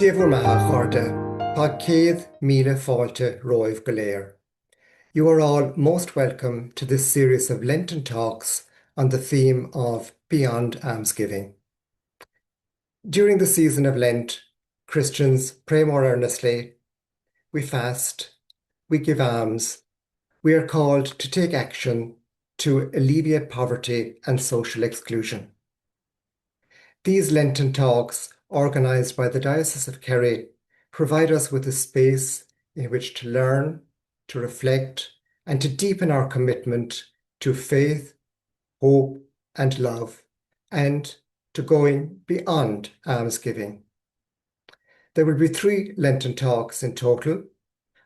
Céabhar maith chuirde, tá 100,000 fáilte roimh go léir. You are all most welcome to this series of Lenten talks on the theme of Beyond Almsgiving. During the season of Lent, Christians pray more earnestly, we fast, we give alms, we are called to take action to alleviate poverty and social exclusion. These Lenten talks, organised by the Diocese of Kerry, provide us with a space in which to learn, to reflect, and to deepen our commitment to faith, hope, and love, and to going beyond almsgiving. There will be 3 Lenten talks in total,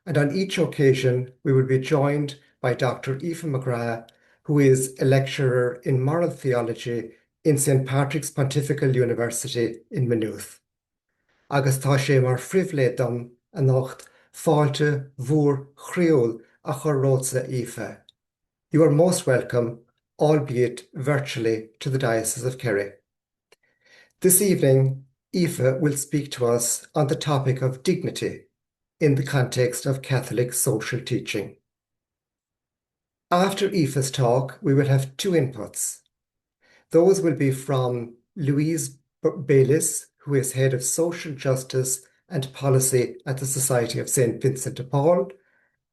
and on each occasion we will be joined by Dr. Aoife McGrath, who is a lecturer in moral theology in St. Patrick's Pontifical University in Maynooth. Agus tá sé mar phríomhlé dom a nocht fáilte mhór chriúil a chur rósa Aoife. You are most welcome, albeit virtually, to the Diocese of Kerry. This evening, Aoife will speak to us on the topic of dignity in the context of Catholic social teaching. After Aoife's talk, we will have 2 inputs. Those will be from Louise Baylis, who is Head of Social Justice and Policy at the Society of St. Vincent de Paul,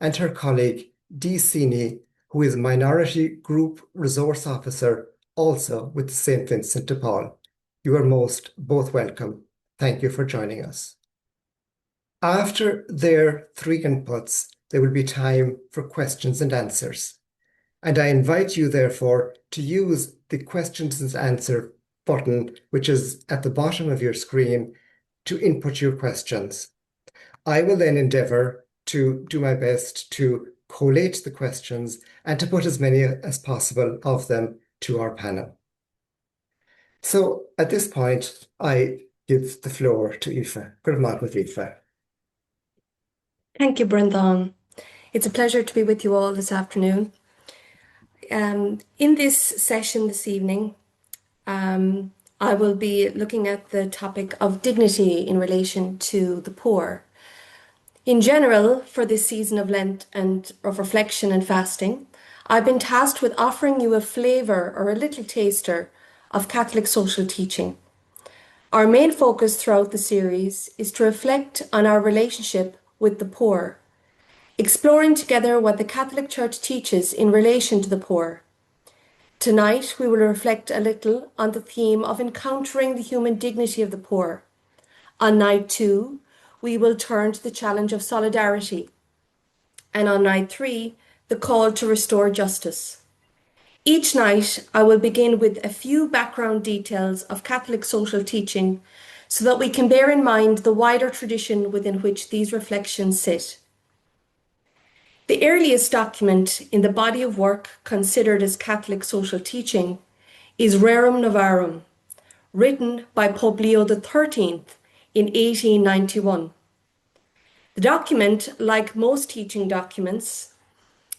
and her colleague Dee Sini, who is Minority Group Resource Officer also with the St. Vincent de Paul. You are both welcome. Thank you for joining us. After their 3 inputs, there will be time for questions and answers. And I invite you, therefore, to use the questions and answer button, which is at the bottom of your screen, to input your questions. I will then endeavour to do my best to collate the questions and to put as many as possible of them to our panel. So at this point, I give the floor to Aoife. Good morning, Aoife. Thank you, Brendan. It's a pleasure to be with you all this afternoon. In this session this evening, I will be looking at the topic of dignity in relation to the poor. In general, for this season of Lent and of reflection and fasting, I've been tasked with offering you a flavour or a little taster of Catholic social teaching. Our main focus throughout the series is to reflect on our relationship with the poor, exploring together what the Catholic Church teaches in relation to the poor. Tonight, we will reflect a little on the theme of encountering the human dignity of the poor. On night 2, we will turn to the challenge of solidarity. And on night 3, the call to restore justice. Each night, I will begin with a few background details of Catholic social teaching so that we can bear in mind the wider tradition within which these reflections sit. The earliest document in the body of work considered as Catholic social teaching is Rerum Novarum, written by Pope Leo XIII in 1891. The document, like most teaching documents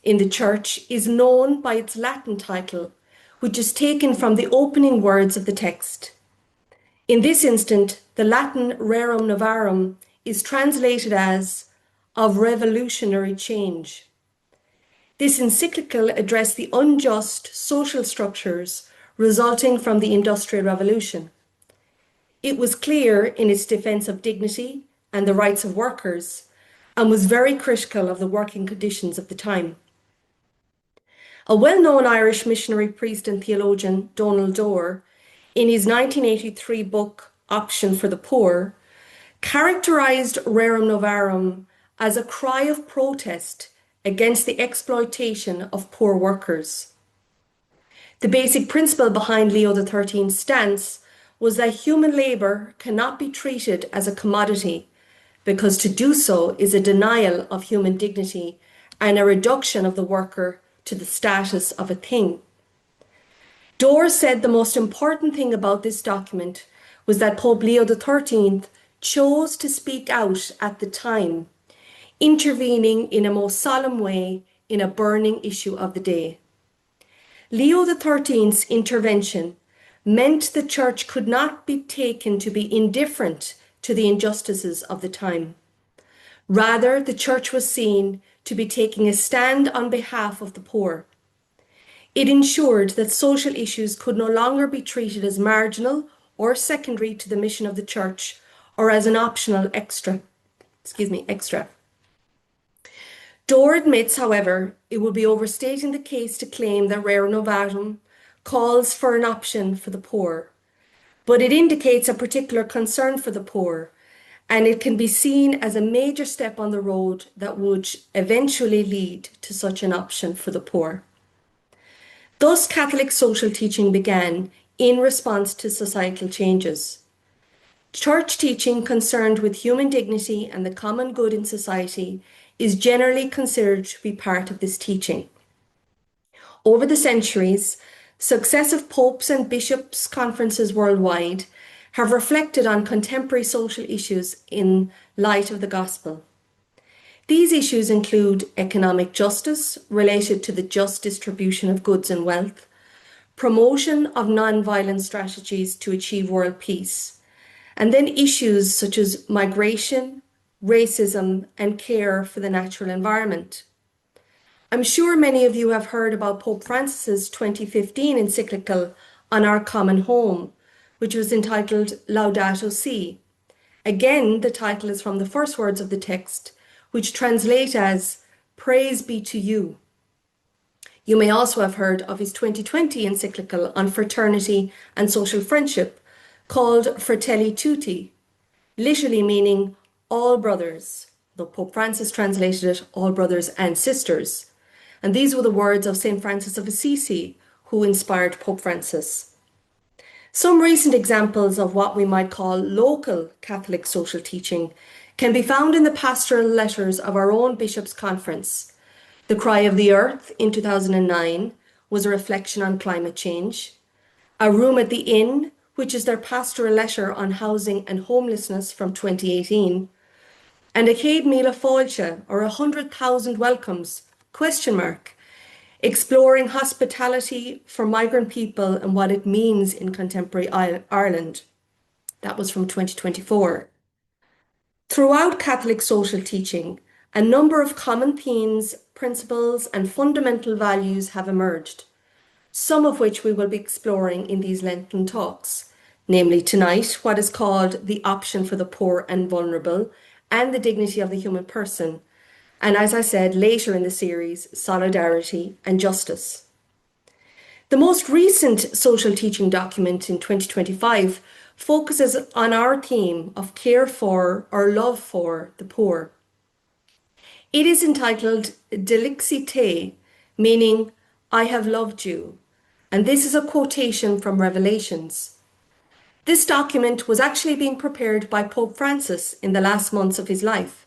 in the Church, is known by its Latin title, which is taken from the opening words of the text. In this instant, the Latin Rerum Novarum is translated as of revolutionary change. This encyclical addressed the unjust social structures resulting from the Industrial Revolution. It was clear in its defence of dignity and the rights of workers, and was very critical of the working conditions of the time. A well-known Irish missionary priest and theologian, Donald Dore, in his 1983 book, Option for the Poor, characterised Rerum Novarum as a cry of protest against the exploitation of poor workers. The basic principle behind Leo XIII's stance was that human labour cannot be treated as a commodity, because to do so is a denial of human dignity and a reduction of the worker to the status of a thing. Dore said the most important thing about this document was that Pope Leo XIII chose to speak out at the time, intervening in a most solemn way in a burning issue of the day. Leo XIII's intervention meant the Church could not be taken to be indifferent to the injustices of the time. Rather, the Church was seen to be taking a stand on behalf of the poor. It ensured that social issues could no longer be treated as marginal or secondary to the mission of the Church or as an optional extra. Dore admits, however, it would be overstating the case to claim that Rerum Novarum calls for an option for the poor, but it indicates a particular concern for the poor, and it can be seen as a major step on the road that would eventually lead to such an option for the poor. Thus, Catholic social teaching began in response to societal changes. Church teaching concerned with human dignity and the common good in society is generally considered to be part of this teaching. Over the centuries, successive popes and bishops' conferences worldwide have reflected on contemporary social issues in light of the gospel. These issues include economic justice related to the just distribution of goods and wealth, promotion of non-violent strategies to achieve world peace, and then issues such as migration, racism, and care for the natural environment. I'm sure many of you have heard about Pope Francis's 2015 encyclical on our common home, which was entitled Laudato Si. Again, the title is from the first words of the text, which translate as Praise be to you. You may also have heard of his 2020 encyclical on fraternity and social friendship called Fratelli Tutti, literally meaning all brothers, though Pope Francis translated it all brothers and sisters. And these were the words of St. Francis of Assisi, who inspired Pope Francis. Some recent examples of what we might call local Catholic social teaching can be found in the pastoral letters of our own Bishops' Conference. The Cry of the Earth in 2009 was a reflection on climate change. A Room at the Inn, which is their pastoral letter on housing and homelessness from 2018. And a Céad Míle Fáilte, or 100,000 welcomes, ? Exploring hospitality for migrant people and what it means in contemporary Ireland. That was from 2024. Throughout Catholic social teaching, a number of common themes, principles, and fundamental values have emerged, some of which we will be exploring in these Lenten talks, namely tonight, what is called the option for the poor and vulnerable, and the dignity of the human person, and as I said, later in the series, solidarity and justice. The most recent social teaching document in 2025 focuses on our theme of care for or love for the poor. It is entitled Delixite, meaning I have loved you, and this is a quotation from Revelations. This document was actually being prepared by Pope Francis in the last months of his life,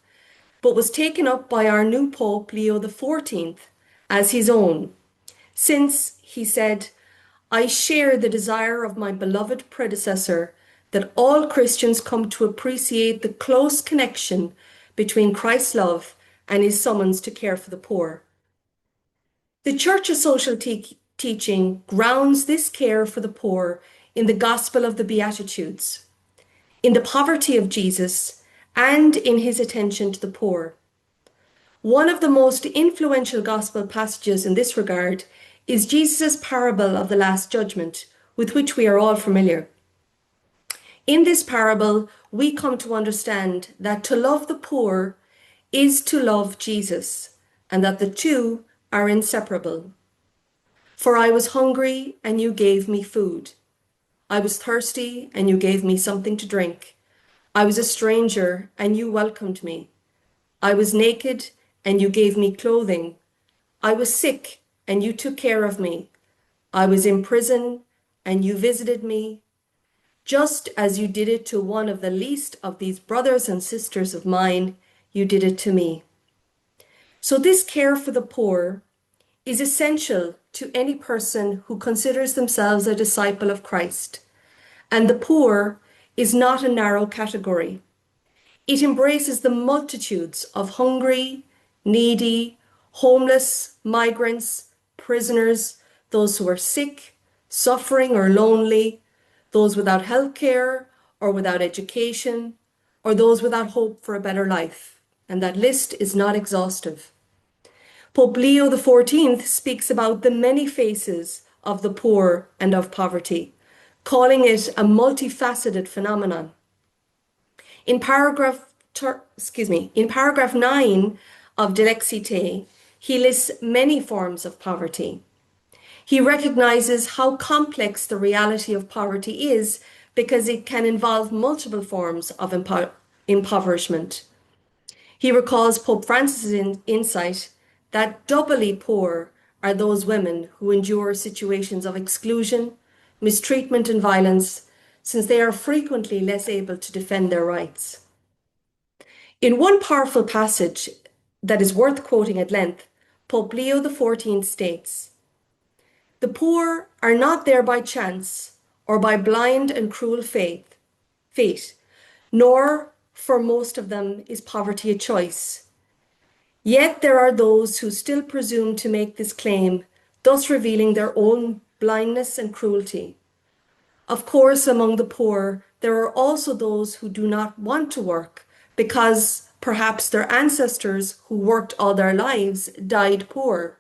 but was taken up by our new Pope Leo XIV as his own, since, he said, I share the desire of my beloved predecessor that all Christians come to appreciate the close connection between Christ's love and his summons to care for the poor. The Church's social teaching grounds this care for the poor in the gospel of the Beatitudes, in the poverty of Jesus, and in his attention to the poor. One of the most influential gospel passages in this regard is Jesus' parable of the Last Judgment, with which we are all familiar. In this parable, we come to understand that to love the poor is to love Jesus, and that the two are inseparable. For I was hungry, and you gave me food. I was thirsty, and you gave me something to drink. I was a stranger, and you welcomed me. I was naked, and you gave me clothing. I was sick, and you took care of me. I was in prison, and you visited me. Just as you did it to one of the least of these brothers and sisters of mine, you did it to me. So this care for the poor is essential to any person who considers themselves a disciple of Christ. And the poor is not a narrow category. It embraces the multitudes of hungry, needy, homeless, migrants, prisoners, those who are sick, suffering or lonely, those without health care or without education, or those without hope for a better life, and that list is not exhaustive. Pope Leo XIV speaks about the many faces of the poor and of poverty, calling it a multifaceted phenomenon. In paragraph 9 of De Lexite, he lists many forms of poverty. He recognizes how complex the reality of poverty is because it can involve multiple forms of impoverishment. He recalls Pope Francis's insight that doubly poor are those women who endure situations of exclusion, mistreatment, and violence, since they are frequently less able to defend their rights. In one powerful passage that is worth quoting at length, Pope Leo XIV states, "The poor are not there by chance or by blind and cruel fate, nor for most of them is poverty a choice. Yet there are those who still presume to make this claim, thus revealing their own blindness and cruelty. Of course, among the poor, there are also those who do not want to work because perhaps their ancestors who worked all their lives died poor.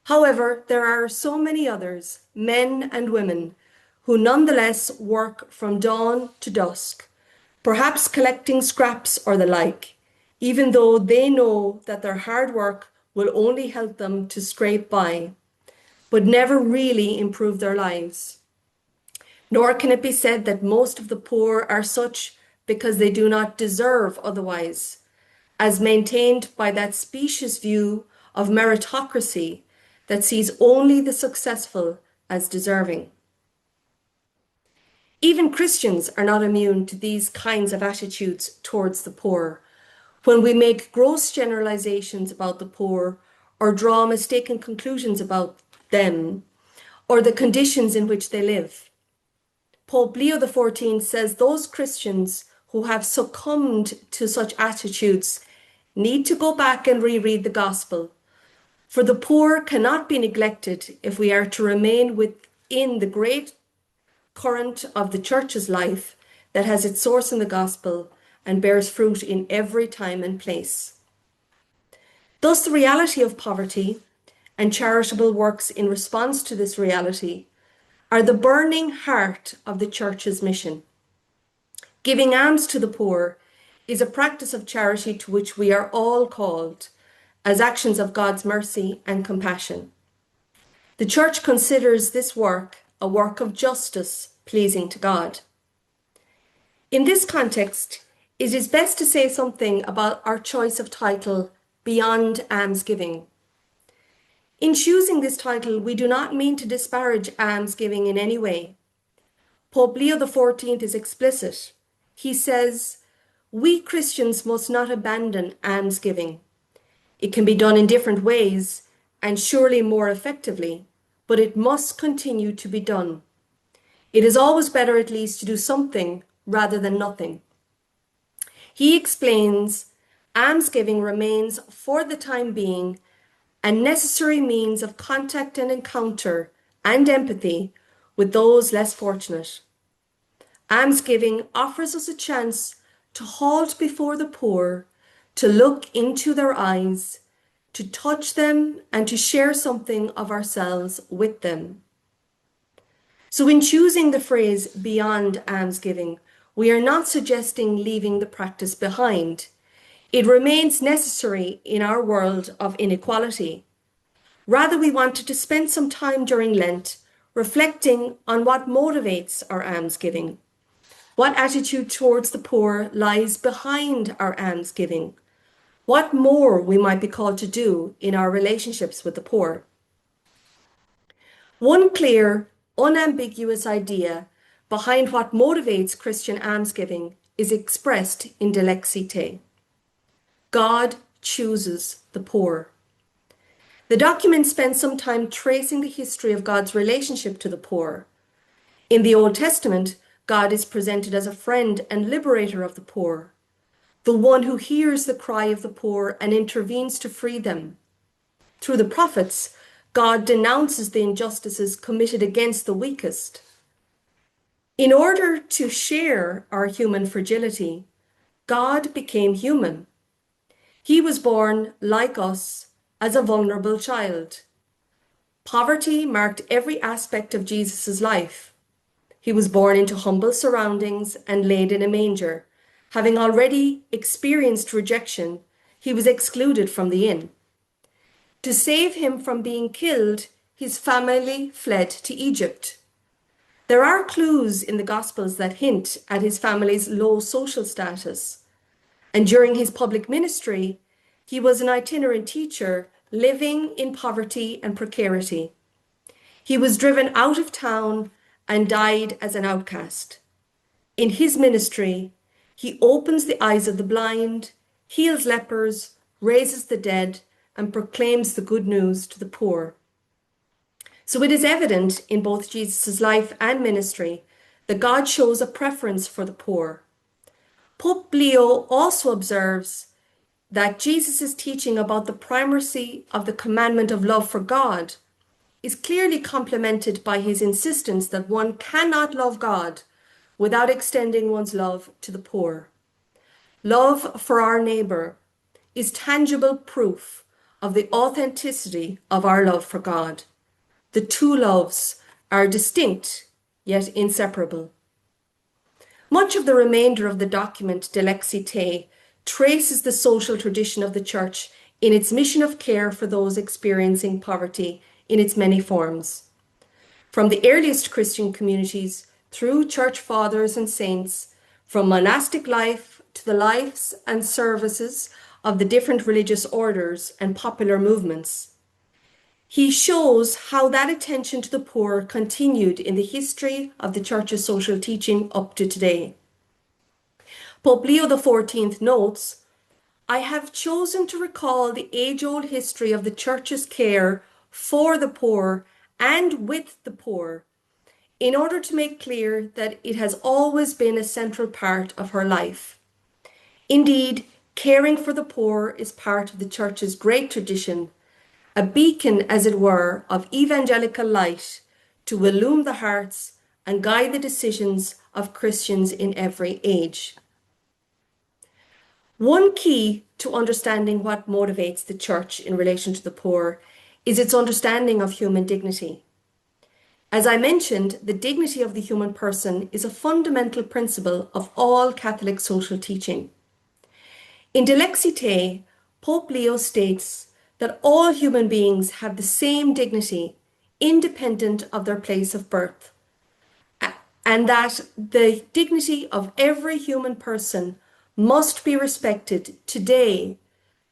However, there are so many others, men and women, who nonetheless work from dawn to dusk, perhaps collecting scraps or the like, even though they know that their hard work will only help them to scrape by, but never really improve their lives. Nor can it be said that most of the poor are such because they do not deserve otherwise, as maintained by that specious view of meritocracy that sees only the successful as deserving. Even Christians are not immune to these kinds of attitudes towards the poor, when we make gross generalizations about the poor or draw mistaken conclusions about them or the conditions in which they live. Pope Leo XIV says those Christians who have succumbed to such attitudes need to go back and reread the gospel, for the poor cannot be neglected if we are to remain within the great current of the Church's life that has its source in the gospel and bears fruit in every time and place. Thus, the reality of poverty and charitable works in response to this reality are the burning heart of the Church's mission. Giving alms to the poor is a practice of charity to which we are all called as actions of God's mercy and compassion. The Church considers this work a work of justice pleasing to God. In this context, it is best to say something about our choice of title, Beyond Almsgiving. In choosing this title, we do not mean to disparage almsgiving in any way. Pope Leo XIV is explicit. He says, "We Christians must not abandon almsgiving. It can be done in different ways and surely more effectively, but it must continue to be done. It is always better at least to do something rather than nothing." He explains, almsgiving remains for the time being a necessary means of contact and encounter and empathy with those less fortunate. Almsgiving offers us a chance to halt before the poor, to look into their eyes, to touch them, and to share something of ourselves with them. So in choosing the phrase beyond almsgiving, we are not suggesting leaving the practice behind. It remains necessary in our world of inequality. Rather, we wanted to spend some time during Lent reflecting on what motivates our almsgiving. What attitude towards the poor lies behind our almsgiving? What more we might be called to do in our relationships with the poor? One clear, unambiguous idea behind what motivates Christian almsgiving is expressed in De Lexite. God chooses the poor. The document spends some time tracing the history of God's relationship to the poor. In the Old Testament, God is presented as a friend and liberator of the poor, the one who hears the cry of the poor and intervenes to free them. Through the prophets, God denounces the injustices committed against the weakest. In order to share our human fragility, God became human. He was born, like us, as a vulnerable child. Poverty marked every aspect of Jesus' life. He was born into humble surroundings and laid in a manger. Having already experienced rejection, he was excluded from the inn. To save him from being killed, his family fled to Egypt. There are clues in the Gospels that hint at his family's low social status. And during his public ministry, he was an itinerant teacher living in poverty and precarity. He was driven out of town and died as an outcast. In his ministry, he opens the eyes of the blind, heals lepers, raises the dead, and proclaims the good news to the poor. So it is evident in both Jesus' life and ministry that God shows a preference for the poor. Pope Leo also observes that Jesus' teaching about the primacy of the commandment of love for God is clearly complemented by his insistence that one cannot love God without extending one's love to the poor. Love for our neighbour is tangible proof of the authenticity of our love for God. The two loves are distinct, yet inseparable. Much of the remainder of the document De Lexite traces the social tradition of the Church in its mission of care for those experiencing poverty in its many forms. From the earliest Christian communities through church fathers and saints, from monastic life to the lives and services of the different religious orders and popular movements, he shows how that attention to the poor continued in the history of the Church's social teaching up to today. Pope Leo XIV notes, "I have chosen to recall the age-old history of the Church's care for the poor and with the poor, in order to make clear that it has always been a central part of her life. Indeed, caring for the poor is part of the Church's great tradition, a beacon, as it were, of evangelical light to illumine the hearts and guide the decisions of Christians in every age." One key to understanding what motivates the Church in relation to the poor is its understanding of human dignity. As I mentioned, the dignity of the human person is a fundamental principle of all Catholic social teaching. In De Lexite, Pope Leo states that all human beings have the same dignity, independent of their place of birth, and that the dignity of every human person must be respected today,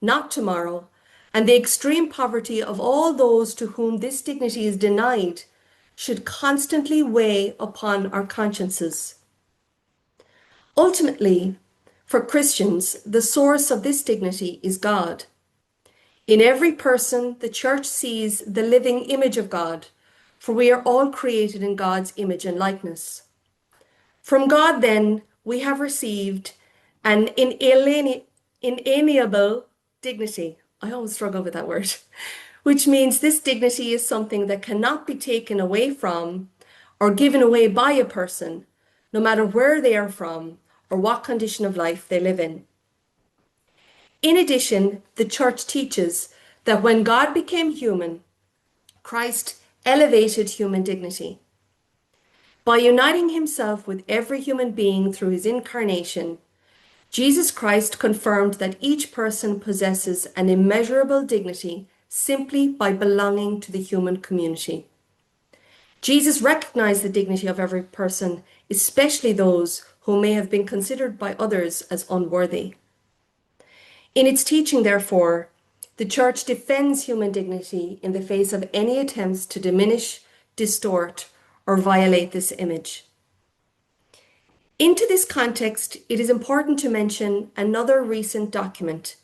not tomorrow, and the extreme poverty of all those to whom this dignity is denied should constantly weigh upon our consciences. Ultimately, for Christians, the source of this dignity is God. In every person, the Church sees the living image of God, for we are all created in God's image and likeness. From God, then, we have received an inalienable dignity. I always struggle with that word, which means this dignity is something that cannot be taken away from or given away by a person, no matter where they are from or what condition of life they live in. In addition, the Church teaches that when God became human, Christ elevated human dignity. By uniting himself with every human being through his incarnation, Jesus Christ confirmed that each person possesses an immeasurable dignity simply by belonging to the human community. Jesus recognized the dignity of every person, especially those who may have been considered by others as unworthy. In its teaching, therefore, the Church defends human dignity in the face of any attempts to diminish, distort, or violate this image. Into this context, it is important to mention another recent document,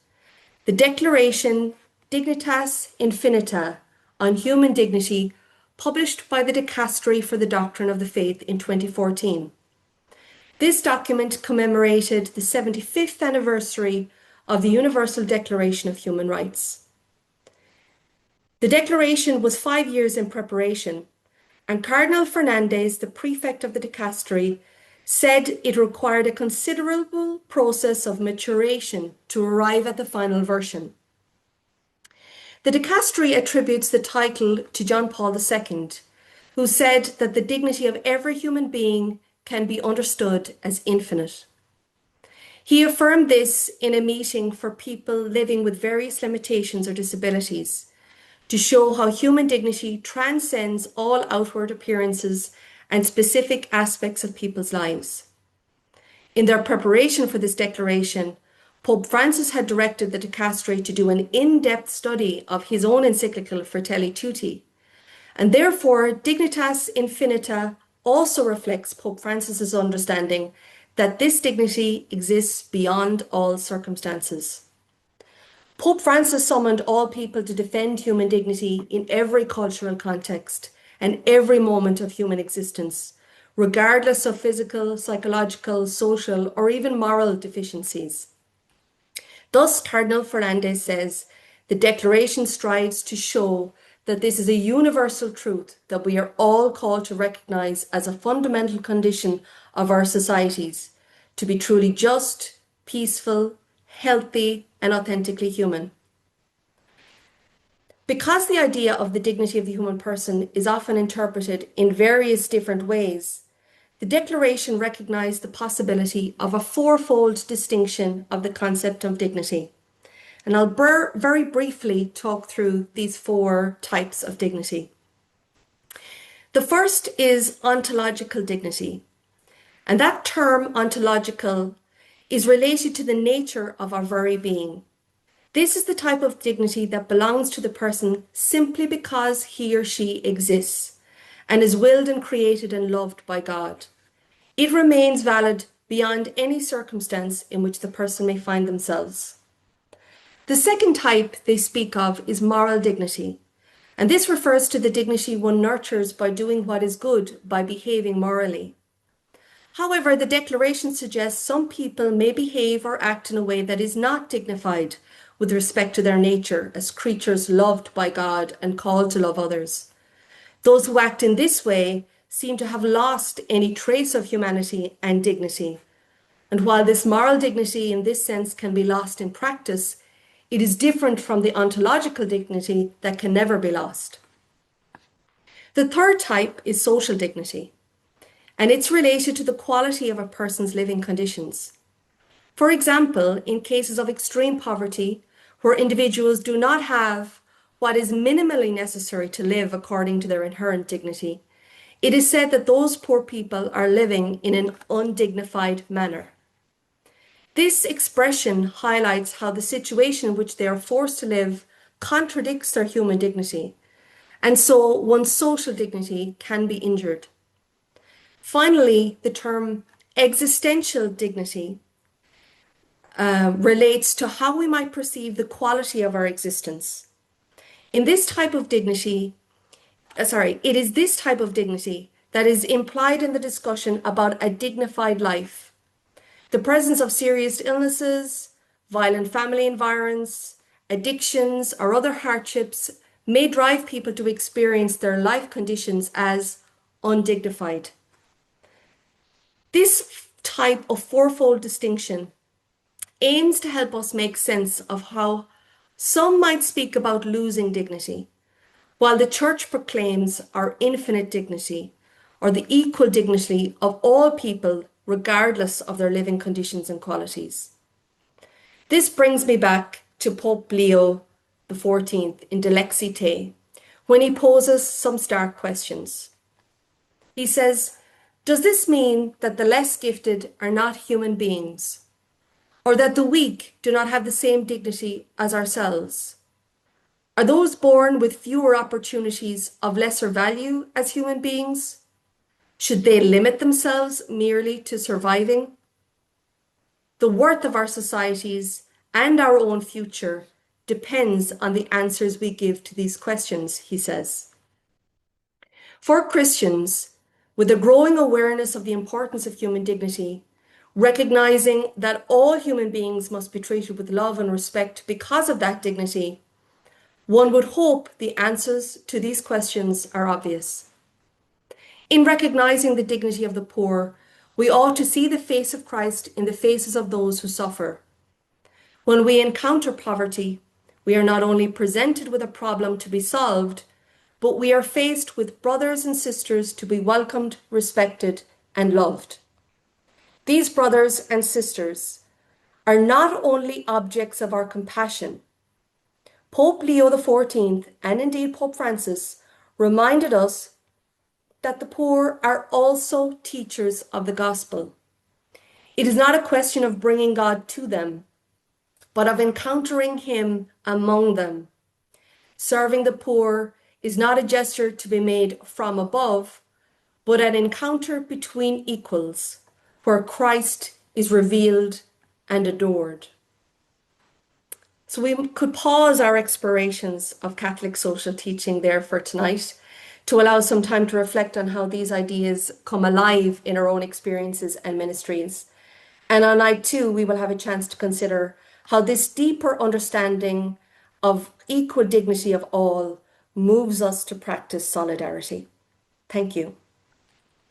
the Declaration Dignitas Infinita on Human Dignity, published by the Dicastery for the Doctrine of the Faith in 2014. This document commemorated the 75th anniversary of the Universal Declaration of Human Rights. The declaration was 5 years in preparation, and Cardinal Fernandez, the prefect of the Dicastery, said it required a considerable process of maturation to arrive at the final version. The dicastery attributes the title to John Paul II, who said that the dignity of every human being can be understood as infinite. He affirmed this in a meeting for people living with various limitations or disabilities, to show how human dignity transcends all outward appearances and specific aspects of people's lives. In their preparation for this declaration, Pope Francis had directed the dicastery to do an in-depth study of his own encyclical Fratelli Tutti, and therefore Dignitas Infinita also reflects Pope Francis's understanding that this dignity exists beyond all circumstances. Pope Francis summoned all people to defend human dignity in every cultural context and every moment of human existence, regardless of physical, psychological, social, or even moral deficiencies. Thus, Cardinal Fernandez says, the Declaration strives to show that this is a universal truth that we are all called to recognize as a fundamental condition of our societies, to be truly just, peaceful, healthy, and authentically human. Because the idea of the dignity of the human person is often interpreted in various different ways, the Declaration recognized the possibility of a fourfold distinction of the concept of dignity. And I'll very briefly talk through these four types of dignity. The first is ontological dignity. And that term, ontological, is related to the nature of our very being. This is the type of dignity that belongs to the person simply because he or she exists and is willed and created and loved by God. It remains valid beyond any circumstance in which the person may find themselves. The second type they speak of is moral dignity, and this refers to the dignity one nurtures by doing what is good, by behaving morally. However, the Declaration suggests some people may behave or act in a way that is not dignified with respect to their nature as creatures loved by God and called to love others. Those who act in this way seem to have lost any trace of humanity and dignity. And while this moral dignity in this sense can be lost in practice, it is different from the ontological dignity that can never be lost. The third type is social dignity, and it's related to the quality of a person's living conditions. For example, in cases of extreme poverty, where individuals do not have what is minimally necessary to live according to their inherent dignity, it is said that those poor people are living in an undignified manner. This expression highlights how the situation in which they are forced to live contradicts their human dignity, and so one's social dignity can be injured. Finally, the term existential dignity relates to how we might perceive the quality of our existence. It is this type of dignity that is implied in the discussion about a dignified life. The presence of serious illnesses, violent family environs, addictions, or other hardships may drive people to experience their life conditions as undignified. This type of fourfold distinction aims to help us make sense of how some might speak about losing dignity, while the Church proclaims our infinite dignity, or the equal dignity of all people, regardless of their living conditions and qualities. This brings me back to Pope Leo XIV in De Lexi Te, when he poses some stark questions. He says, does this mean that the less gifted are not human beings, or that the weak do not have the same dignity as ourselves? Are those born with fewer opportunities of lesser value as human beings? Should they limit themselves merely to surviving? The worth of our societies and our own future depends on the answers we give to these questions, he says. For Christians, with a growing awareness of the importance of human dignity, recognizing that all human beings must be treated with love and respect because of that dignity, one would hope the answers to these questions are obvious. In recognizing the dignity of the poor, We ought to see the face of Christ in the faces of those who suffer. When we encounter poverty, we are not only presented with a problem to be solved, but we are faced with brothers and sisters to be welcomed, respected, and loved. These brothers and sisters are not only objects of our compassion. Pope Leo XIV, and indeed Pope Francis, reminded us that the poor are also teachers of the gospel. It is not a question of bringing God to them, but of encountering Him among them. Serving the poor is not a gesture to be made from above, but an encounter between equals, where Christ is revealed and adored. So we could pause our explorations of Catholic social teaching there for tonight to allow some time to reflect on how these ideas come alive in our own experiences and ministries. And on night two, we will have a chance to consider how this deeper understanding of equal dignity of all moves us to practice solidarity. Thank you.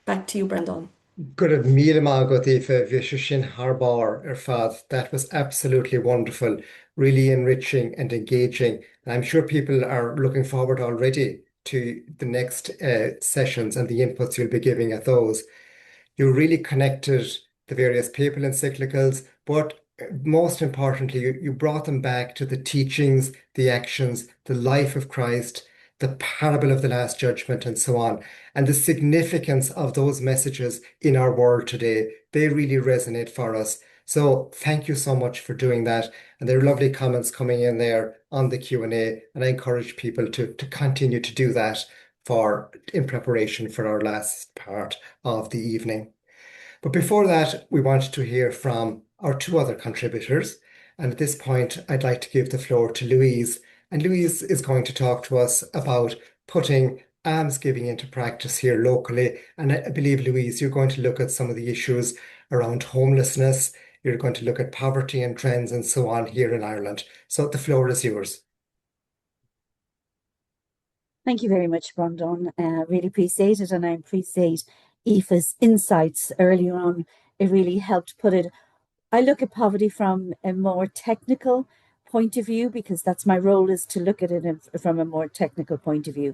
Back to you, Brendan. Good míle maith go dtí bhí sin Harbar fad. That was absolutely wonderful, really enriching and engaging. And I'm sure people are looking forward already to the next sessions and the inputs you'll be giving at those. You really connected the various papal encyclicals, but most importantly, you brought them back to the teachings, the actions, the life of Christ, the parable of the Last Judgment, and so on, and the significance of those messages in our world today. They really resonate for us. So thank you so much for doing that. And there are lovely comments coming in there on the Q&A, and I encourage people to continue to do that in preparation for our last part of the evening. But before that, we want to hear from our two other contributors. And at this point, I'd like to give the floor to Louise. And Louise is going to talk to us about putting almsgiving into practice here locally. And I believe, Louise, you're going to look at some of the issues around homelessness. You're going to look at poverty and trends and so on here in Ireland. So the floor is yours. Thank you very much, Brendan. Really appreciate it, and I appreciate Aoife's insights earlier on. It really helped put it. I look at poverty from a more technical point of view because that's my role, is to look at it from a more technical point of view.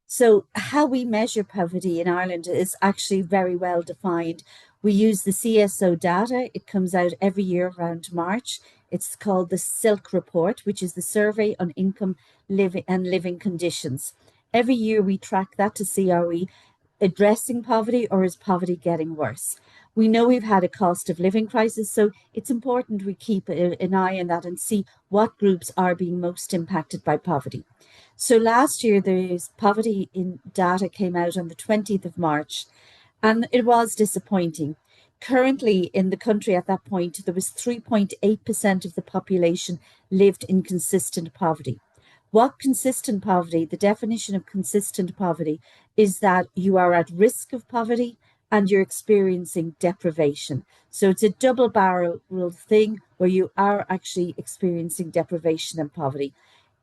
So how we measure poverty in Ireland is actually very well defined. We use the CSO data. It comes out every year around March. It's called the SILC report, which is the Survey on Income, Living and Living Conditions. Every year we track that to see, are we addressing poverty or is poverty getting worse? We know we've had a cost of living crisis, so it's important we keep an eye on that and see what groups are being most impacted by poverty. So last year, there's poverty in data came out on the 20th of March, and it was disappointing. Currently in the country at that point, there was 3.8% of the population lived in consistent poverty. What consistent poverty? The definition of consistent poverty is that you are at risk of poverty and you're experiencing deprivation. So it's a double barrel thing where you are actually experiencing deprivation and poverty.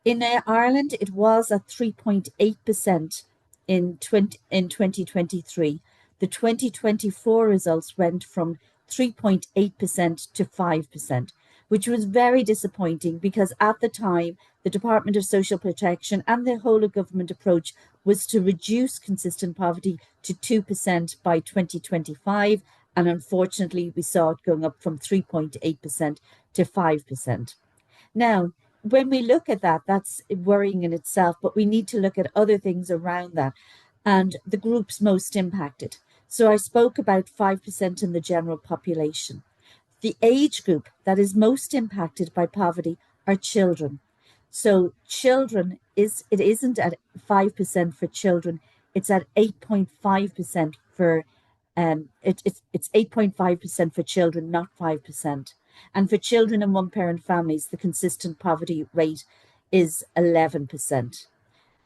In Ireland, it was at 3.8% in 2023. The 2024 results went from 3.8% to 5%, which was very disappointing because at the time, the Department of Social Protection and the whole of government approach was to reduce consistent poverty to 2% by 2025. And unfortunately, we saw it going up from 3.8% to 5%. Now, when we look at that, that's worrying in itself, but we need to look at other things around that and the groups most impacted. So I spoke about 5% in the general population. The age group that is most impacted by poverty are children. So children it isn't at 5% for children, it's at 8.5% for it's 8.5% for children, not 5%. And for children in one-parent families, the consistent poverty rate is 11%.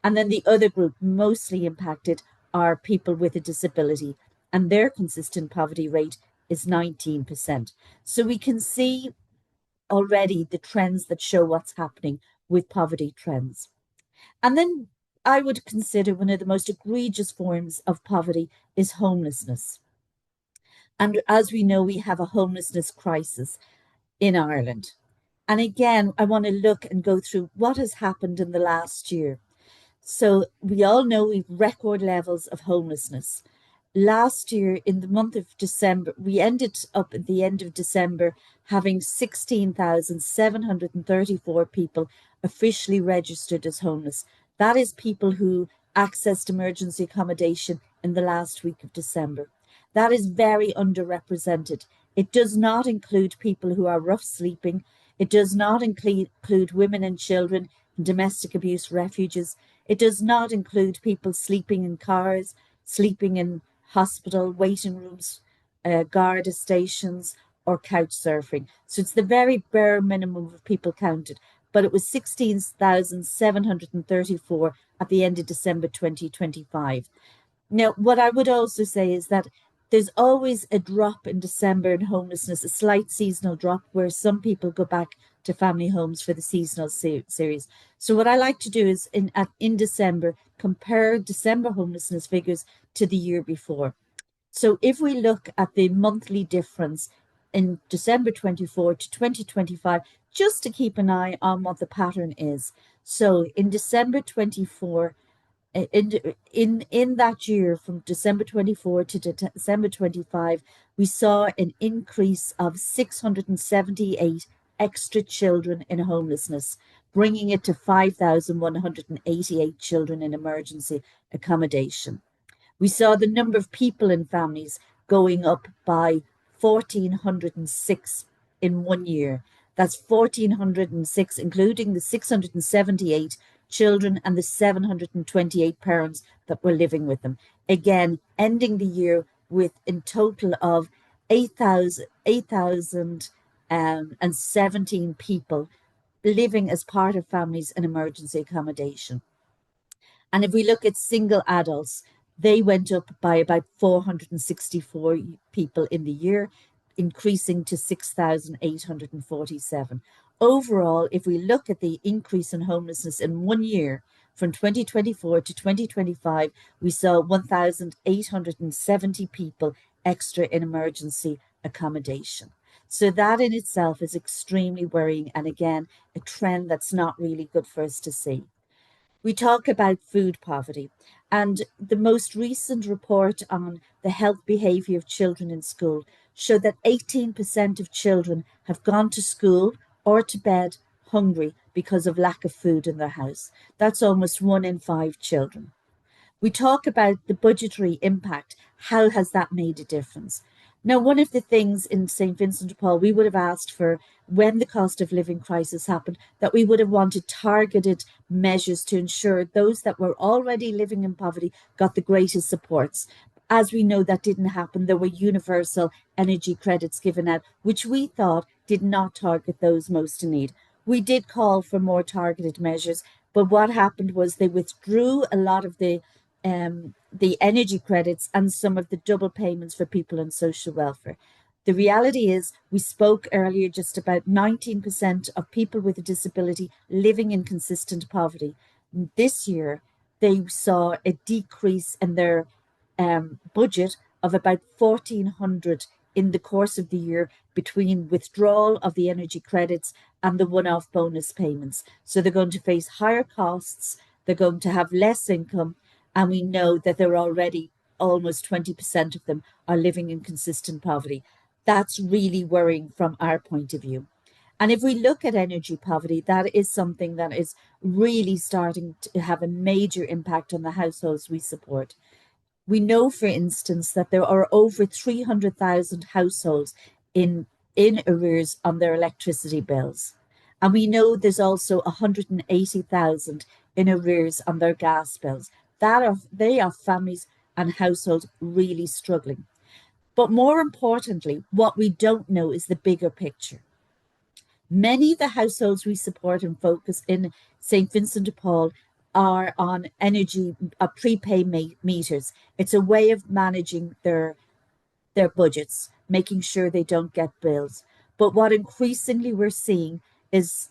And then the other group mostly impacted are people with a disability, and their consistent poverty rate is 19%. So we can see already the trends that show what's happening with poverty trends. And then I would consider one of the most egregious forms of poverty is homelessness. And as we know, we have a homelessness crisis in Ireland. And again, I want to look and go through what has happened in the last year. So we all know we've record levels of homelessness. Last year, in the month of December, we ended up at the end of December having 16,734 people officially registered as homeless. That is people who accessed emergency accommodation in the last week of December. That is very underrepresented. It does not include people who are rough sleeping. It does not include women and children and domestic abuse refuges. It does not include people sleeping in cars, sleeping in hospital waiting rooms, Garda stations, or couch surfing. So it's the very bare minimum of people counted. But it was 16,734 at the end of December 2025. Now, what I would also say is that there's always a drop in December in homelessness, a slight seasonal drop where some people go back to family homes for the seasonal series. So what I like to do is in December, compare December homelessness figures to the year before. So if we look at the monthly difference in December 24 to 2025, just to keep an eye on what the pattern is. So in December 24, in that year from December 24 to December 25, we saw an increase of 678 extra children in homelessness, bringing it to 5,188 children in emergency accommodation. We saw the number of people in families going up by 1,406 in 1 year. That's 1,406, including the 678 children and the 728 parents that were living with them. Again, ending the year with in total of 8,017 people living as part of families in emergency accommodation. And if we look at single adults, they went up by about 464 people in the year, increasing to 6,847. Overall, if we look at the increase in homelessness in 1 year, from 2024 to 2025, we saw 1,870 people extra in emergency accommodation. So that in itself is extremely worrying, and again, a trend that's not really good for us to see. We talk about food poverty, and the most recent report on the health behaviour of children in school showed that 18% of children have gone to school or to bed hungry because of lack of food in their house. That's almost 1 in 5 children. We talk about the budgetary impact. How has that made a difference? Now, one of the things in St. Vincent de Paul, we would have asked for when the cost of living crisis happened, that we would have wanted targeted measures to ensure those that were already living in poverty got the greatest supports. As we know, that didn't happen. There were universal energy credits given out, which we thought did not target those most in need. We did call for more targeted measures, but what happened was they withdrew a lot of the energy credits and some of the double payments for people on social welfare. The reality is, we spoke earlier just about 19% of people with a disability living in consistent poverty. This year, they saw a decrease in their budget of about 1,400 in the course of the year between withdrawal of the energy credits and the one-off bonus payments. So they're going to face higher costs, they're going to have less income, and we know that they're already almost 20% of them are living in consistent poverty. That's really worrying from our point of view. And if we look at energy poverty, that is something that is really starting to have a major impact on the households we support. We know, for instance, that there are over 300,000 households in arrears on their electricity bills. And we know there's also 180,000 in arrears on their gas bills. They are families and households really struggling. But more importantly, what we don't know is the bigger picture. Many of the households we support and focus in St. Vincent de Paul are on energy prepay meters. It's a way of managing their budgets, making sure they don't get bills. But what increasingly we're seeing is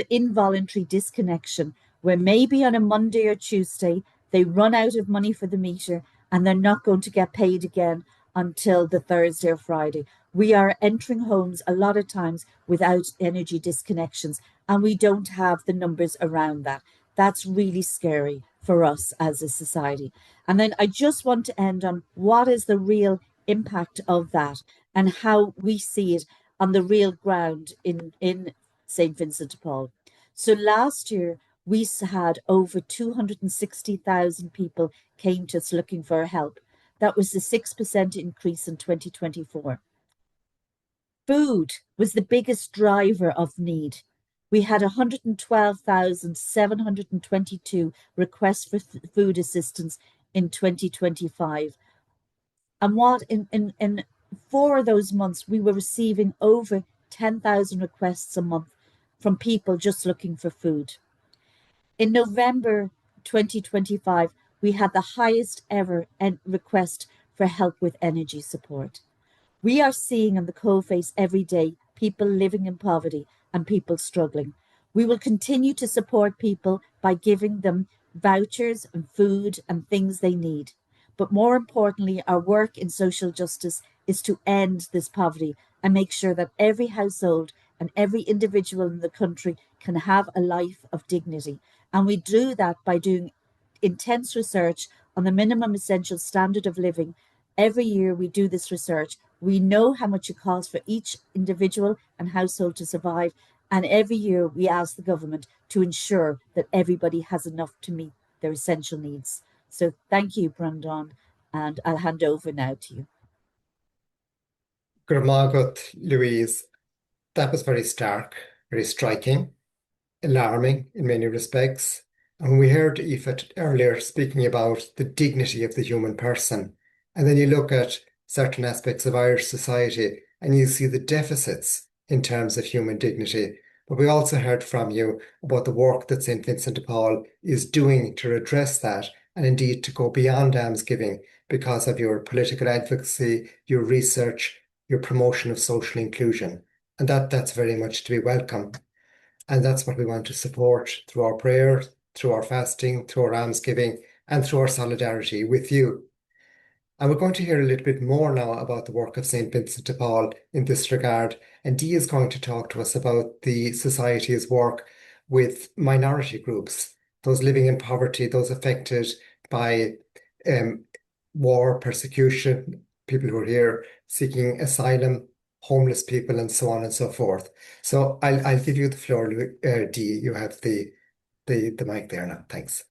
involuntary disconnection, where maybe on a Monday or Tuesday they run out of money for the meter and they're not going to get paid again until the Thursday or Friday. We are entering homes a lot of times without energy disconnections, and we don't have the numbers around that. That's really scary for us as a society. And then I just want to end on what is the real impact of that and how we see it on the real ground in St. Vincent de Paul. So last year, we had over 260,000 people came to us looking for help. That was a 6% increase in 2024. Food was the biggest driver of need. We had 112,722 requests for food assistance in 2025. And what in 4 of those months, we were receiving over 10,000 requests a month from people just looking for food. In November 2025, we had the highest ever request for help with energy support. We are seeing on the coalface every day people living in poverty and people struggling. We will continue to support people by giving them vouchers and food and things they need. But more importantly, our work in social justice is to end this poverty and make sure that every household and every individual in the country can have a life of dignity. And we do that by doing intense research on the minimum essential standard of living. Every year we do this research. We know how much it costs for each individual and household to survive. And every year we ask the government to ensure that everybody has enough to meet their essential needs. So thank you, Brandon, and I'll hand over now to you. Gramagot, Louise, that was very stark, very striking, alarming in many respects. And when we heard Aoife earlier speaking about the dignity of the human person, and then you look at certain aspects of Irish society and you see the deficits in terms of human dignity. But we also heard from you about the work that St. Vincent de Paul is doing to redress that and indeed to go beyond almsgiving because of your political advocacy, your research, your promotion of social inclusion. And that's very much to be welcome. And that's what we want to support through our prayer, through our fasting, through our almsgiving, and through our solidarity with you. And we're going to hear a little bit more now about the work of St. Vincent de Paul in this regard. And Dee is going to talk to us about the Society's work with minority groups, those living in poverty, those affected by war, persecution, people who are here seeking asylum, homeless people, and so on and so forth. So I'll give you the floor, Dee. You have the mic there now. Thanks.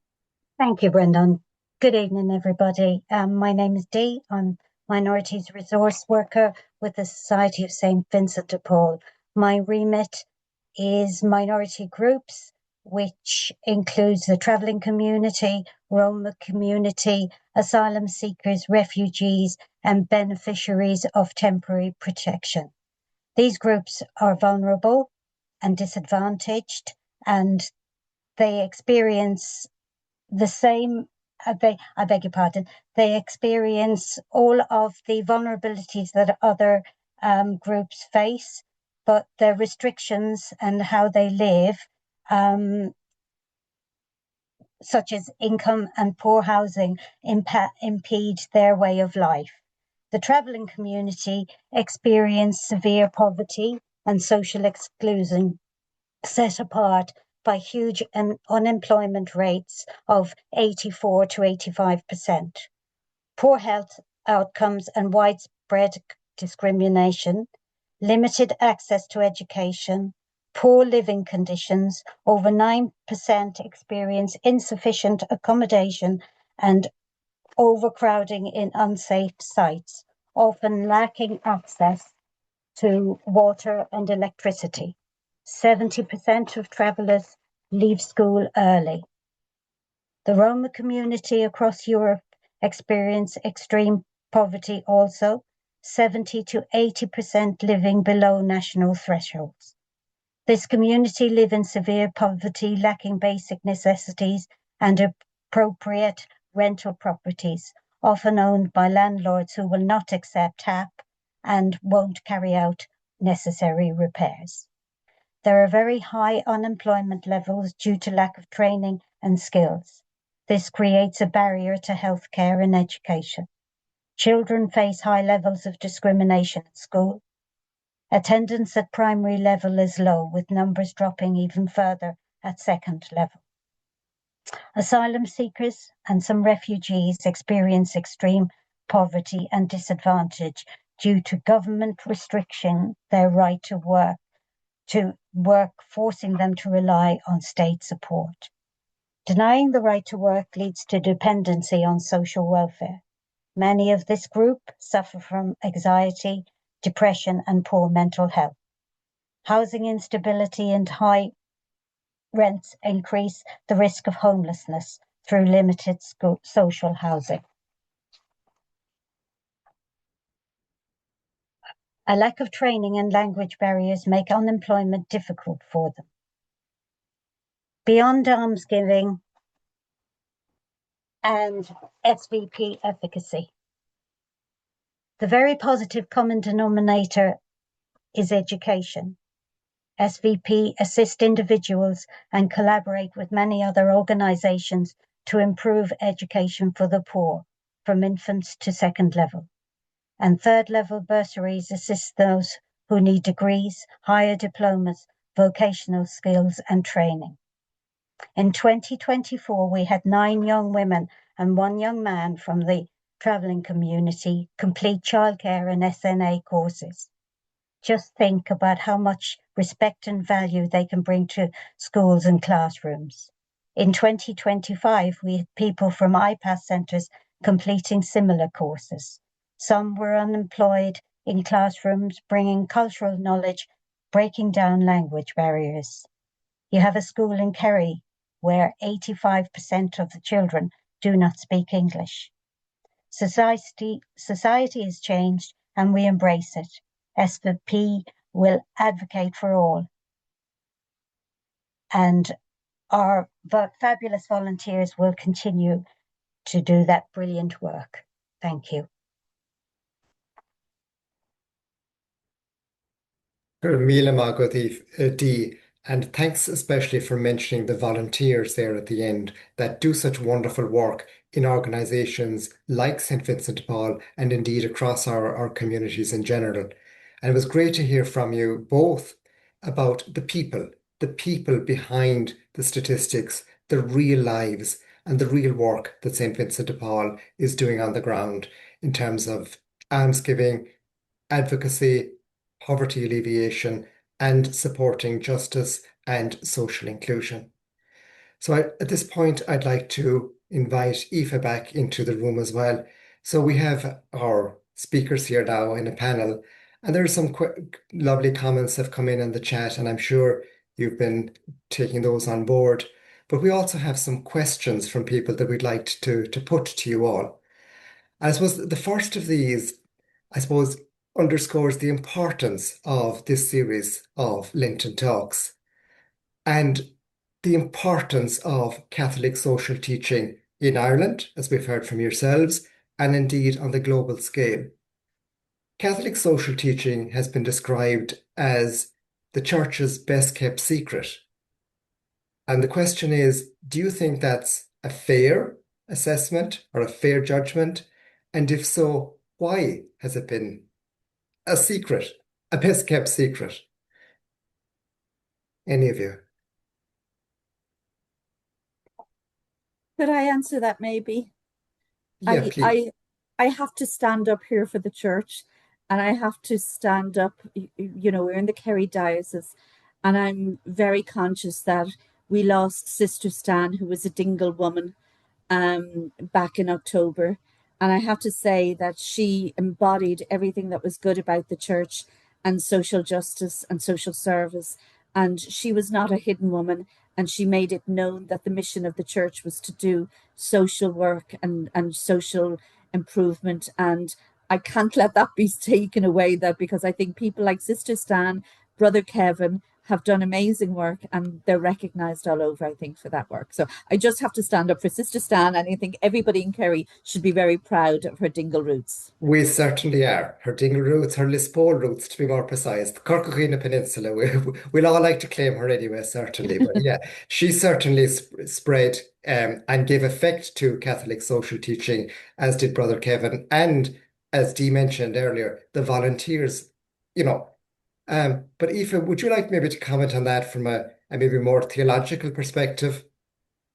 Thank you, Brendan. Good evening, everybody. My name is Dee. I'm Minorities Resource Worker with the Society of St. Vincent de Paul. My remit is minority groups, which includes the travelling community, Roma community, asylum seekers, refugees, and beneficiaries of temporary protection. These groups are vulnerable and disadvantaged, and they experience the same, I beg your pardon, they experience all of the vulnerabilities that other groups face, but their restrictions and how they live, such as income and poor housing, impede their way of life. The travelling community experience severe poverty and social exclusion, set apart by huge unemployment rates of 84 to 85%, poor health outcomes and widespread discrimination, limited access to education, poor living conditions. Over 9% experience insufficient accommodation and overcrowding in unsafe sites, often lacking access to water and electricity. 70% of travellers leave school early. The Roma community across Europe experience extreme poverty also, 70 to 80% living below national thresholds. This community live in severe poverty, lacking basic necessities and appropriate rental properties, often owned by landlords who will not accept HAP and won't carry out necessary repairs. There are very high unemployment levels due to lack of training and skills. This creates a barrier to healthcare and education. Children face high levels of discrimination at school. Attendance at primary level is low, with numbers dropping even further at second level. Asylum seekers and some refugees experience extreme poverty and disadvantage due to government restriction their right to work, forcing them to rely on state support. Denying the right to work leads to dependency on social welfare. Many of this group suffer from anxiety, depression, and poor mental health. Housing instability and high rents increase the risk of homelessness through limited social housing. A lack of training and language barriers make unemployment difficult for them. Beyond almsgiving and SVP efficacy, the very positive common denominator is education. SVP assist individuals and collaborate with many other organizations to improve education for the poor, from infants to second level. And third level bursaries assist those who need degrees, higher diplomas, vocational skills, and training. In 2024, we had 9 young women and 1 young man from the travelling community complete childcare and SNA courses. Just think about how much respect and value they can bring to schools and classrooms. In 2025, we had people from IPAS centres completing similar courses. Some were unemployed in classrooms, bringing cultural knowledge, breaking down language barriers. You have a school in Kerry where 85% of the children do not speak English. Society has changed and we embrace it. SVP will advocate for all. And our fabulous volunteers will continue to do that brilliant work. Thank you. Míle maith Dee, and thanks especially for mentioning the volunteers there at the end that do such wonderful work in organisations like St. Vincent de Paul and indeed across our communities in general. And it was great to hear from you both about the people behind the statistics, the real lives, and the real work that St. Vincent de Paul is doing on the ground in terms of almsgiving, advocacy, poverty alleviation, and supporting justice and social inclusion. So at this point, I'd like to invite Aoife back into the room as well. So we have our speakers here now in a panel, and there are some lovely comments have come in the chat, and I'm sure you've been taking those on board. But we also have some questions from people that we'd like to put to you all. And I suppose the first of these, underscores the importance of this series of Lenten talks and the importance of Catholic social teaching in Ireland, as we've heard from yourselves, and indeed on the global scale. Catholic social teaching has been described as the Church's best kept secret. And the question is, do you think that's a fair assessment or a fair judgment? And if so, why has it been a secret, a best kept secret? Any of you? Could I answer that maybe? Yeah, please. I have to stand up here for the church, and I have to stand up, we're in the Kerry Diocese, and I'm very conscious that we lost Sister Stan, who was a Dingle woman, back in October. And I have to say that she embodied everything that was good about the church and social justice and social service. And she was not a hidden woman, and she made it known that the mission of the church was to do social work and social improvement. And I can't let that be taken away, that because I think people like Sister Stan, Brother Kevin, have done amazing work, and they're recognized all over, I think, for that work. So I just have to stand up for Sister Stan, and I think everybody in Kerry should be very proud of her Dingle roots. We certainly are. Her Dingle roots, her Lispole roots, to be more precise, the Corcovina Peninsula. We'll all like to claim her anyway, certainly. But yeah, she certainly spread and gave effect to Catholic social teaching, as did Brother Kevin, and as Dee mentioned earlier, the volunteers, you know. But Aoife, would you like maybe to comment on that from a maybe more theological perspective?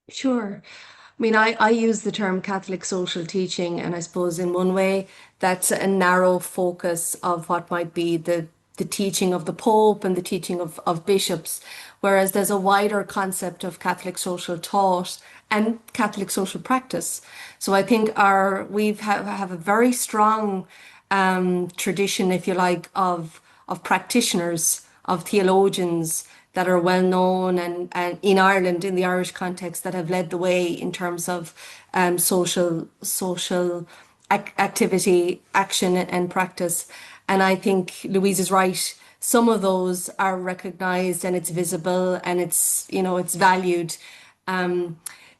Sure. I mean, I use the term Catholic social teaching, and I suppose in one way that's a narrow focus of what might be the teaching of the Pope and the teaching of bishops, whereas there's a wider concept of Catholic social thought and Catholic social practice. So I think have a very strong tradition, if you like, of practitioners, of theologians that are well known and in Ireland, in the Irish context, that have led the way in terms of social activity, action, and practice. And I think Louise is right. Some of those are recognised and it's visible and it's valued.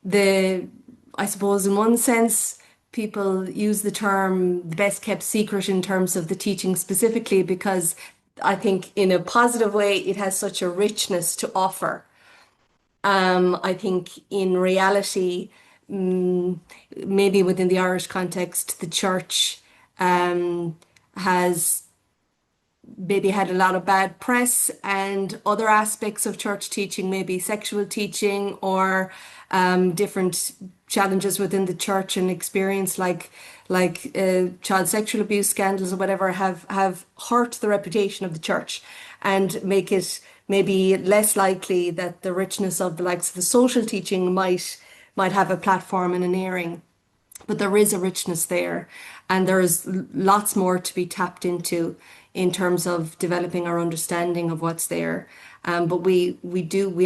The I suppose in one sense people use the term the best kept secret in terms of the teaching specifically because I think in a positive way it has such a richness to offer. I think in reality, maybe within the Irish context, the church has maybe had a lot of bad press and other aspects of church teaching, maybe sexual teaching or different challenges within the church and experience like child sexual abuse scandals or whatever have hurt the reputation of the church and make it maybe less likely that the richness of the likes of the social teaching might have a platform and an airing. But there is a richness there, and there's lots more to be tapped into in terms of developing our understanding of what's there. But we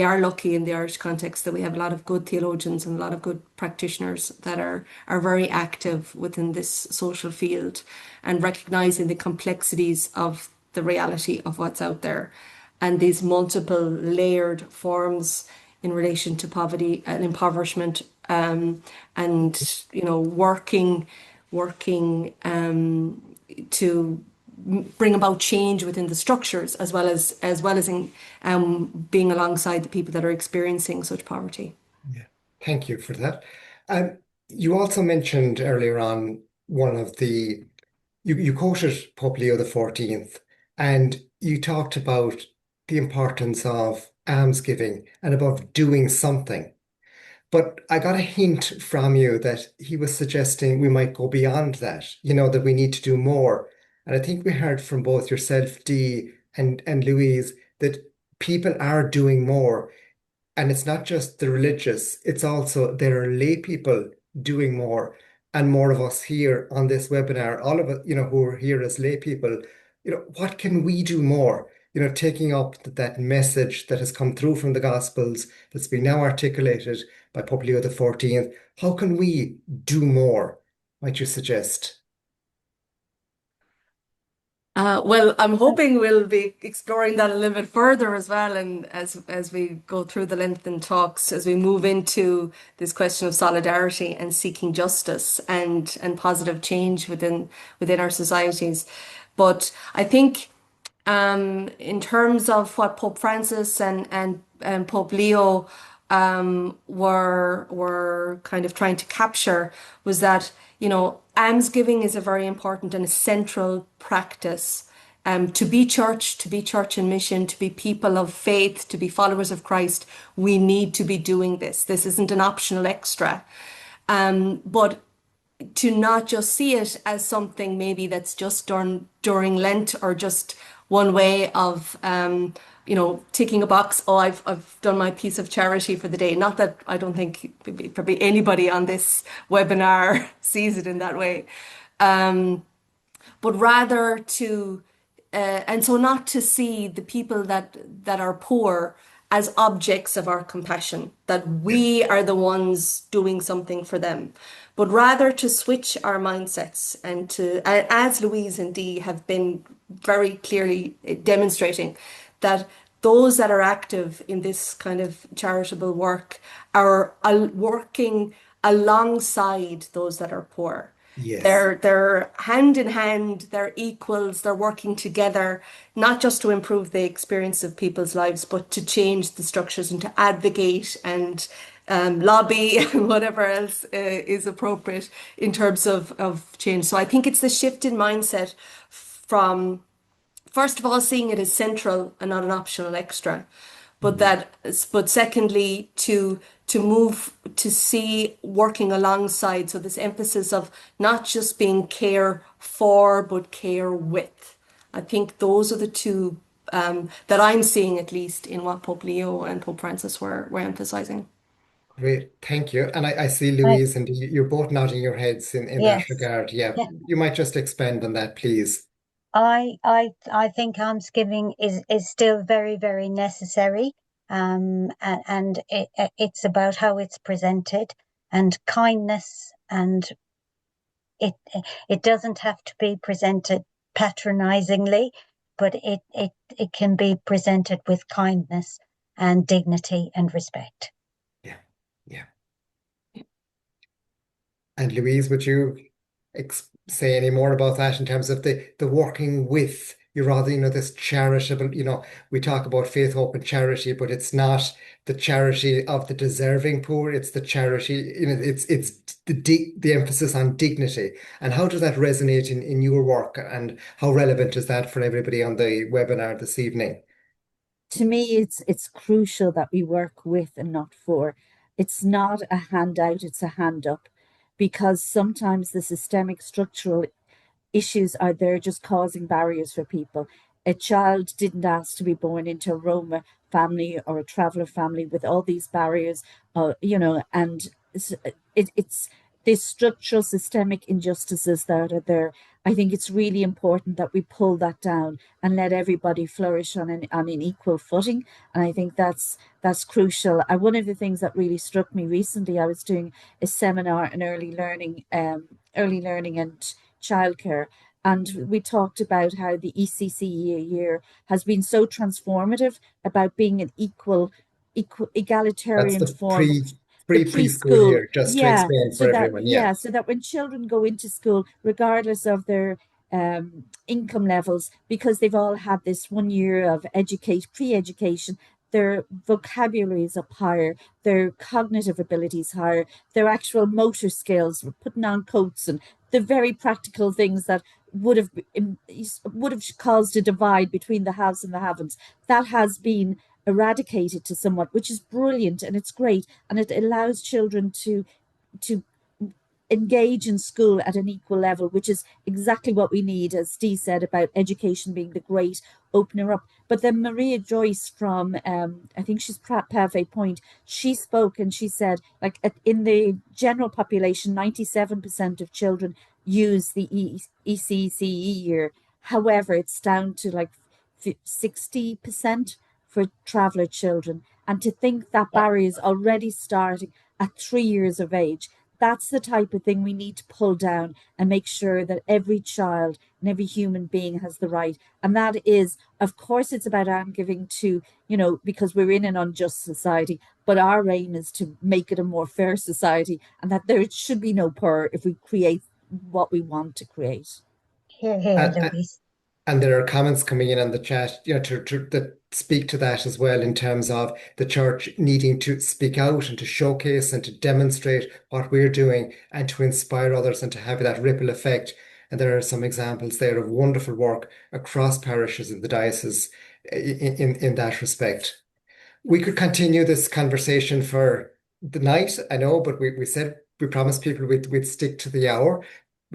are lucky in the Irish context that we have a lot of good theologians and a lot of good practitioners that are very active within this social field and recognizing the complexities of the reality of what's out there and these multiple layered forms in relation to poverty and impoverishment, and working to bring about change within the structures as well as in being alongside the people that are experiencing such poverty. Yeah, thank you for that. You also mentioned earlier on one of the you quoted Pope Leo the 14th, and you talked about the importance of almsgiving and about doing something. But I got a hint from you that he was suggesting we might go beyond that, that we need to do more. And I think we heard from both yourself, Dee, and Louise, that people are doing more. And it's not just the religious, it's also there are lay people doing more and more of us here on this webinar, all of us, who are here as lay people, what can we do more? Taking up that message that has come through from the Gospels that's been now articulated by Pope Leo the 14th. How can we do more, might you suggest? Well, I'm hoping we'll be exploring that a little bit further as well, and as we go through the Lenten talks, as we move into this question of solidarity and seeking justice and positive change within our societies. But I think in terms of what Pope Francis and Pope Leo were kind of trying to capture was that, almsgiving is a very important and a central practice. To be church and mission, to be people of faith, to be followers of Christ, we need to be doing this. This isn't an optional extra. But to not just see it as something maybe that's just done during Lent or just one way of ticking a box. Oh, I've done my piece of charity for the day. Not that I don't think probably anybody on this webinar sees it in that way, but rather to and so not to see the people that are poor as objects of our compassion, that we are the ones doing something for them, but rather to switch our mindsets and to, as Louise and Dee have been very clearly demonstrating, that those that are active in this kind of charitable work are working alongside those that are poor. Yes. They're hand in hand, they're equals, they're working together, not just to improve the experience of people's lives, but to change the structures and to advocate lobby and whatever else is appropriate in terms of change. So I think it's the shift in mindset from, first of all, seeing it as central and not an optional extra, but Mhm. that, but secondly, to move to see working alongside. So this emphasis of not just being care for, but care with. I think those are the two that I'm seeing, at least in what Pope Leo and Pope Francis were emphasizing. Great, thank you. And I see I, Louise and you're both nodding your heads in that yes. regard. Yeah, you might just expand on that, please. I think almsgiving is still very, very necessary. And it's about how it's presented and kindness, and it it doesn't have to be presented patronizingly, but it can be presented with kindness and dignity and respect. Yeah, yeah. And Louise, would you say any more about that in terms of the working with you rather, this charitable, we talk about faith, hope, and charity, but it's not the charity of the deserving poor, it's the charity, it's the emphasis on dignity. And how does that resonate in your work and how relevant is that for everybody on the webinar this evening? To me, it's crucial that we work with and not for. It's not a handout, it's a hand up, because sometimes the systemic structural issues are there just causing barriers for people. A child didn't ask to be born into a Roma family or a traveller family with all these barriers, and it's these structural systemic injustices that are there. I think it's really important that we pull that down and let everybody flourish on an equal footing. And I think that's crucial. And one of the things that really struck me recently, I was doing a seminar on early learning and childcare. And we talked about how the ECCE year has been so transformative about being an That's egalitarian the form of the preschool preschool. year, just to Yeah, explain for so that everyone. Yeah. yeah, so that when children go into school, regardless of their income levels, because they've all had this 1 year of pre-education, their vocabulary is up higher, their cognitive abilities higher, their actual motor skills, putting on coats and the very practical things that would have caused a divide between the haves and the haves. That has been eradicated to somewhat, which is brilliant and it's great, and it allows children to engage in school at an equal level, which is exactly what we need, as Dee said about education being the great opener up. But then Maria Joyce from, I think she's Pave Point, she spoke and she said, like in the general population, 97% of children use the ECCE year. However, it's down to like 60% for traveller children. And to think that Yeah. barrier is already starting at 3 years of age, that's the type of thing we need to pull down and make sure that every child and every human being has the right. And that is, of course, it's about giving to, because we're in an unjust society, but our aim is to make it a more fair society and that there should be no poor if we create what we want to create. Here, here, And, Louise. and there are comments coming in on the chat, that speak to that as well in terms of the church needing to speak out and to showcase and to demonstrate what we're doing and to inspire others and to have that ripple effect. And there are some examples there of wonderful work across parishes in the diocese in that respect. We could continue this conversation for the night, I know, but we said we promised people we'd stick to the hour.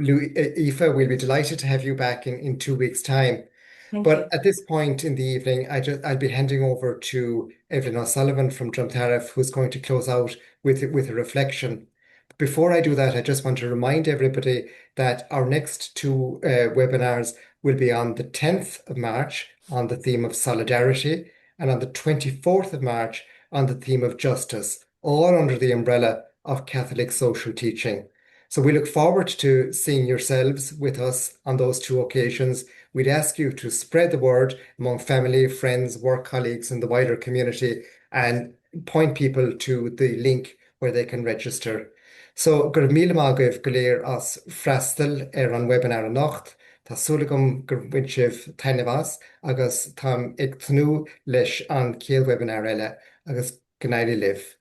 Aoife, we'll be delighted to have you back in 2 weeks' time. Thank But you. at this point in the evening, I'll be handing over to Evelyn O'Sullivan from Drumtariff, who's going to close out with a reflection. Before I do that, I just want to remind everybody that our next two webinars will be on the 10th of March on the theme of solidarity and on the 24th of March on the theme of justice, all under the umbrella of Catholic social teaching. So we look forward to seeing yourselves with us on those two occasions. We'd ask you to spread the word among family, friends, work colleagues, and the wider community and point people to the link where they can register. So, gur míle mágah go léir as freistal an webinar a nacht, Tá súlagam gur bhain sibh tainneamh agus tá ag tnú leis an céal webinar eile agus gnaile live.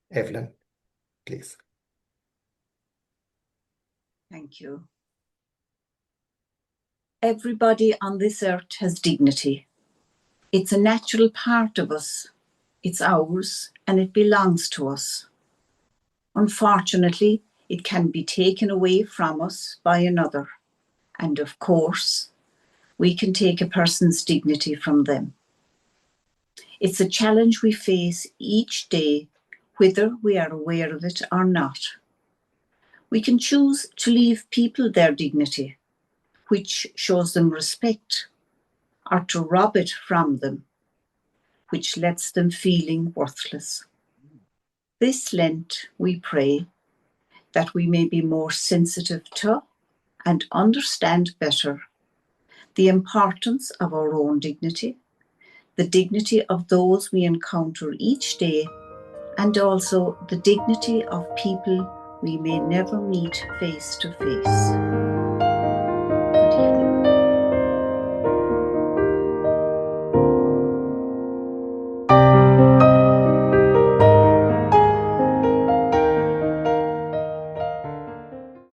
Evelyn. please. Thank you. Everybody on this earth has dignity. It's a natural part of us. It's ours and it belongs to us. Unfortunately, it can be taken away from us by another. And of course, we can take a person's dignity from them. It's a challenge we face each day, whether we are aware of it or not. We can choose to leave people their dignity, which shows them respect, or to rob it from them, which lets them feeling worthless. This Lent, we pray that we may be more sensitive to and understand better the importance of our own dignity, the dignity of those we encounter each day, and also the dignity of people we may never meet face to face.